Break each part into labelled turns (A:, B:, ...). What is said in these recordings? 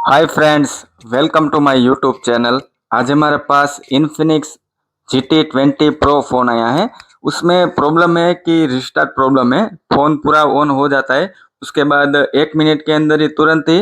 A: Hi friends, welcome to my YouTube channel. आज हमारे पास Infinix GT20 pro phone आया है। उसमें प्रॉब्लम है कि रिस्टार्ट प्रॉब्लम है। फ़ोन पूरा ऑन हो जाता है, उसके बाद 1 मिनट के अंदर ही तुरंत ही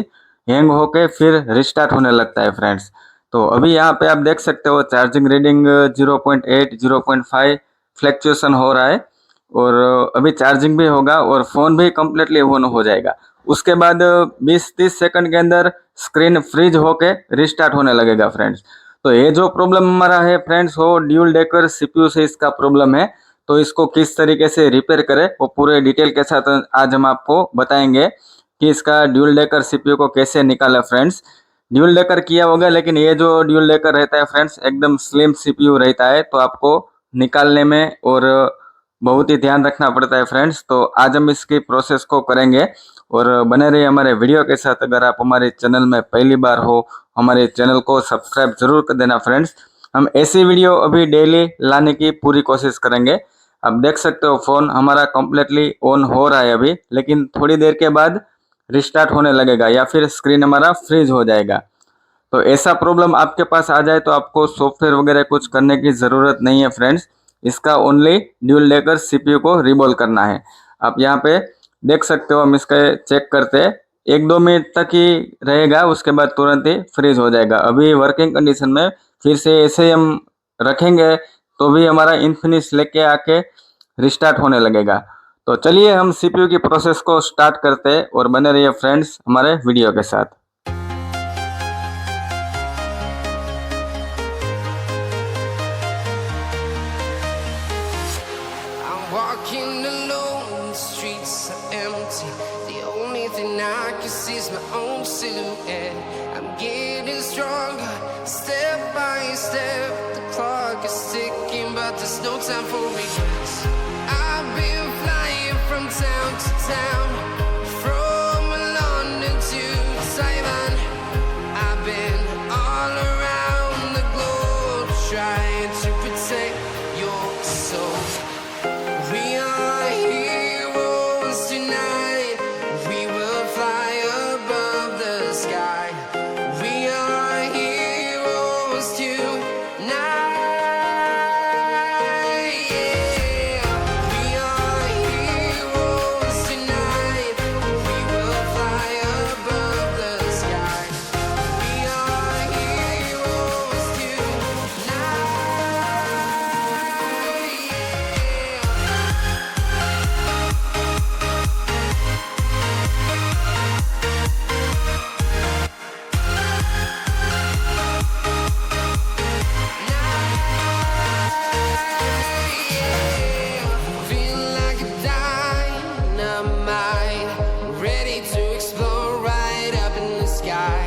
A: हैंग होके फिर रिस्टार्ट होने लगता है फ्रेंड्स। तो अभी यहाँ पे आप देख सकते हो चार्जिंग रीडिंग 0.8 0.5 फ्लैक्चुएशन हो रहा है और अभी चार्जिंग भी होगा और फ़ोन भी कम्प्लीटली ऑन हो जाएगा। उसके बाद 20-30 सेकंड के अंदर स्क्रीन फ्रीज होके रिस्टार्ट होने लगेगा फ्रेंड्स। तो ये जो प्रॉब्लम हमारा है फ्रेंड्स, वो ड्यूल डेकर CPU से इसका प्रॉब्लम है। तो इसको किस तरीके से रिपेयर करें वो पूरे डिटेल के साथ आज हम आपको बताएंगे कि इसका ड्यूल डेकर CPU को कैसे निकालें फ्रेंड्स। ड्यूल डेकर किया होगा, लेकिन ये जो ड्यूल डेकर रहता है फ्रेंड्स एकदम स्लिम CPU रहता है, तो आपको निकालने में और बहुत ही ध्यान रखना पड़ता है फ्रेंड्स। तो आज हम इसकी प्रोसेस को करेंगे और बने रहिए हमारे वीडियो के साथ। अगर आप हमारे चैनल में पहली बार हो, हमारे चैनल को सब्सक्राइब जरूर कर देना फ्रेंड्स। हम ऐसी वीडियो अभी डेली लाने की पूरी कोशिश करेंगे। आप देख सकते हो फ़ोन हमारा कम्प्लीटली ऑन हो रहा है अभी, लेकिन थोड़ी देर के बाद रिस्टार्ट होने लगेगा या फिर स्क्रीन हमारा फ्रीज हो जाएगा। तो ऐसा प्रॉब्लम आपके पास आ जाए तो आपको सॉफ्टवेयर वगैरह कुछ करने की ज़रूरत नहीं है फ्रेंड्स। इसका ओनली ड्यूल डेकर CPU को रिबॉल करना है। आप यहाँ पे देख सकते हो, हम इसका चेक करते हैं। 1-2 मिनट तक ही रहेगा, उसके बाद तुरंत ही फ्रीज हो जाएगा। अभी वर्किंग कंडीशन में फिर से ऐसे ही हम रखेंगे तो भी हमारा इन्फिनिक्स लेके आके रिस्टार्ट होने लगेगा। तो चलिए हम CPU की प्रोसेस को स्टार्ट करते हैं और बने रहिए फ्रेंड्स हमारे वीडियो के साथ।
B: I'm walking alone, the streets are empty. The only thing I can see is my own silhouette. I'm getting stronger, step by step. The clock is ticking, but there's no time for regrets. I've been flying from town to town, from London to Taiwan. I've been all around the globe trying to protect your soul. We are heroes tonight. We will fly above the sky. We are heroes tonight. Yeah. We are heroes tonight. We will fly above the sky. We are heroes tonight. Feel like a dynamite, ready to explode right up in the sky.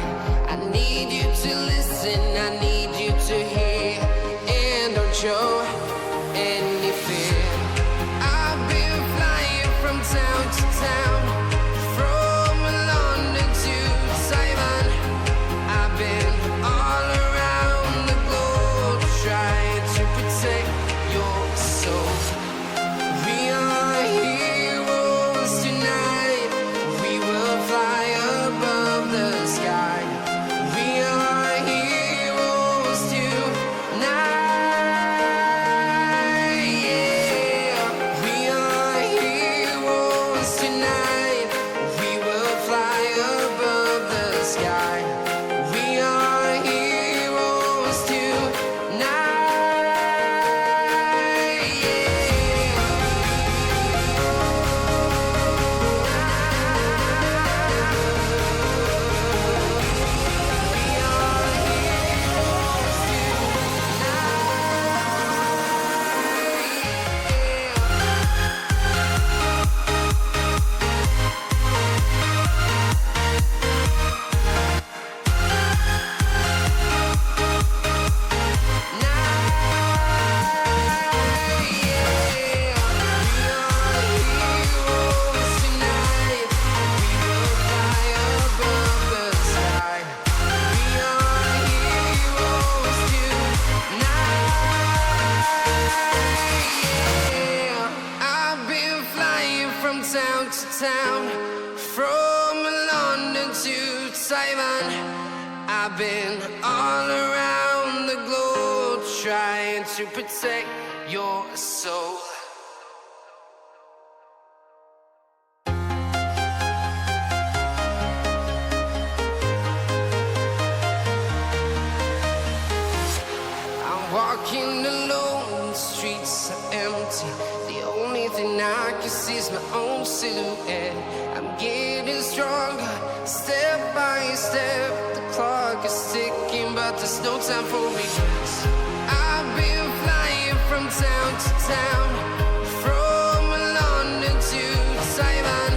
B: I need you to listen, I need you to hear, and don't show any fear. I've been flying from town to town, from London to Taiwan. I've been all around the globe trying to protect your soul. We are heroes tonight. We will fly above the sky. We are heroes tonight. Yeah. We are heroes tonight. We will fly above the sky. We are heroes tonight. Taiwan. I've been all around the globe trying to protect your soul. I'm walking alone, the streets are empty. The only thing I can see is my own silhouette. I'm getting stronger, step by step. The clock is ticking, but there's no time for regrets. I've been flying from town to town, from London to Taiwan.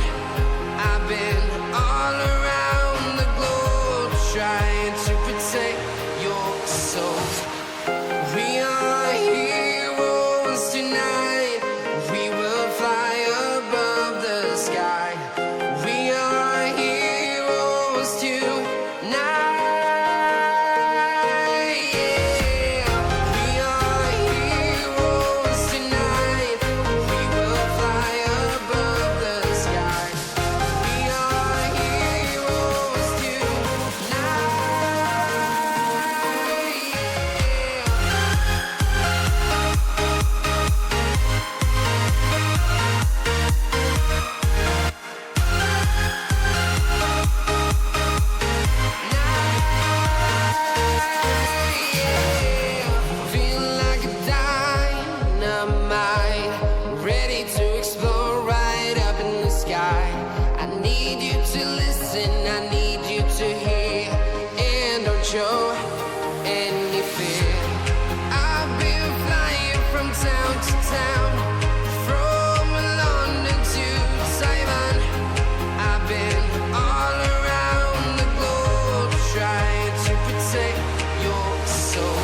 B: I've been all around the globe trying to protect your soul. We are heroes tonight. We will fly above the sky. We are heroes tonight. Yeah. We are heroes tonight. We will fly above the sky. We are heroes tonight. Feel like a dynamite, ready to explode right up in the sky. I need you to listen, I need you to hear, and don't show any fear. I've been flying from town to town, from London to Taiwan. I've been all around the globe trying to protect your soul.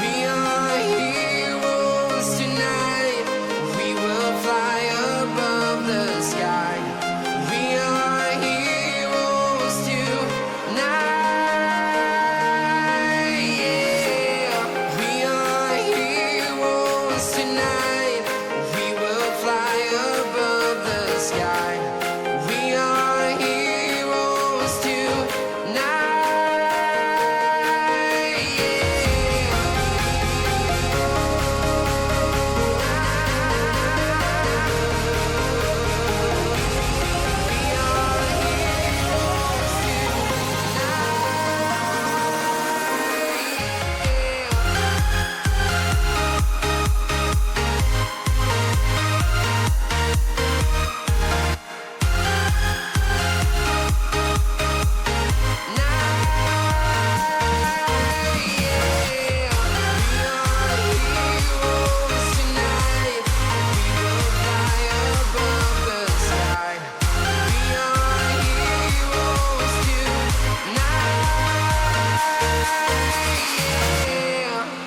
B: We are heroes tonight. We will fly above the sky. We are heroes tonight. Yeah. We are heroes tonight. We will fly above the sky. We are heroes tonight.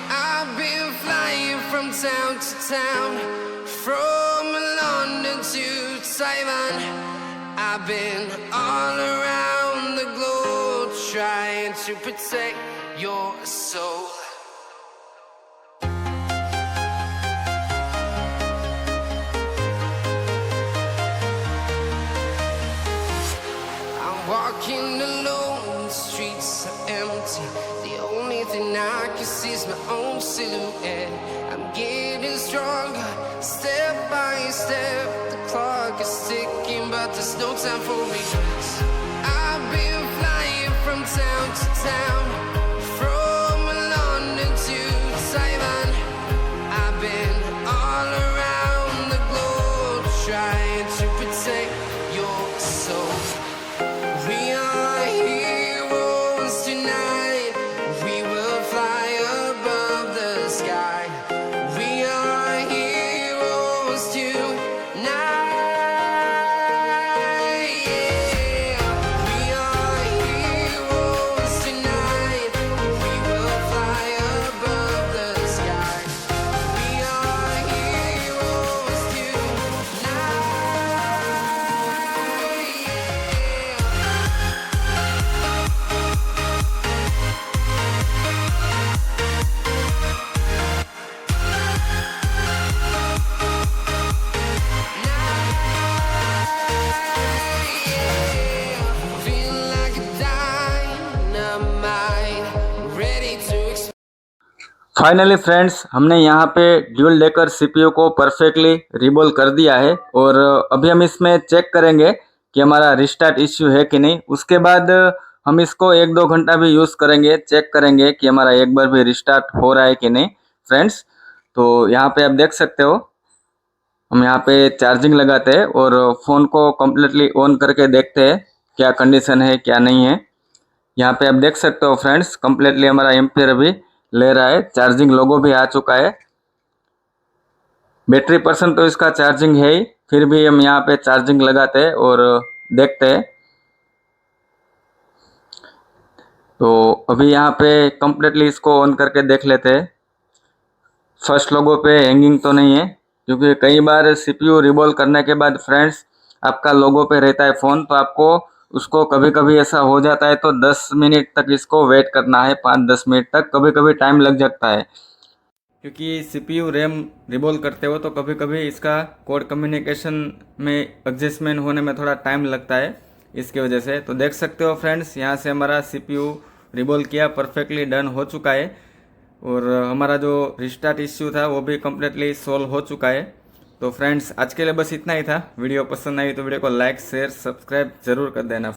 B: I've been flying from town to town, from London to Taiwan. I've been all around the globe trying to protect your soul. I'm walking alone, the streets are empty. The only thing I can see is my own silhouette. I'm getting stronger, step by step. The clock is ticking, but there's no time for regrets. I've been flying from town to town, from London to Taiwan. I've been all around the globe trying to protect your soul. We are heroes tonight. We will fly above the sky. We are heroes tonight. Yeah. We are heroes tonight.
A: Finally friends, हमने यहाँ पे dual decker CPU को perfectly रिबोल कर दिया है और अभी हम इसमें चेक करेंगे कि हमारा रिस्टार्ट इश्यू है कि नहीं। उसके बाद हम इसको 1-2 घंटा भी यूज़ करेंगे, चेक करेंगे कि हमारा एक बार भी रिस्टार्ट हो रहा है कि नहीं फ्रेंड्स। तो यहाँ पे आप देख सकते हो, हम यहाँ पे चार्जिंग लगाते हैं और फ़ोन को कम्प्लीटली ऑन करके देखते हैं क्या कंडीशन है क्या नहीं है। यहाँ पे आप देख सकते हो फ्रेंड्स, कम्प्लीटली हमारा एम्पियर अभी ले रहा है, चार्जिंग लोगो भी आ चुका है। बैटरी परसेंट तो इसका चार्जिंग है ही, फिर भी हम यहाँ पे चार्जिंग लगाते हैं और देखते हैं। तो अभी यहाँ पे कम्प्लीटली इसको ऑन करके देख लेते हैं। फर्स्ट लोगो पे हैंगिंग तो नहीं है, क्योंकि कई बार सीपीयू रिबॉल करने के बाद फ्रेंड्स आपका लोगो पे रहता है फ़ोन, तो आपको उसको कभी कभी ऐसा हो जाता है तो 10 मिनट तक इसको वेट करना है, 5-10 मिनट तक, कभी कभी टाइम लग जाता है। क्योंकि सीपीयू रैम रिबॉल करते हो तो कभी कभी इसका कोड कम्युनिकेशन में एडजस्टमेंट होने में थोड़ा टाइम लगता है, इसकी वजह से। तो देख सकते हो फ्रेंड्स, यहाँ से हमारा सीपीयू रिबॉल किया, परफेक्टली डन हो चुका है और हमारा जो रिस्टार्ट इश्यू था वो भी कम्प्लीटली सॉल्व हो चुका है। तो फ्रेंड्स, आज के लिए बस इतना ही था। वीडियो पसंद आई तो वीडियो को लाइक शेयर सब्सक्राइब ज़रूर कर देना।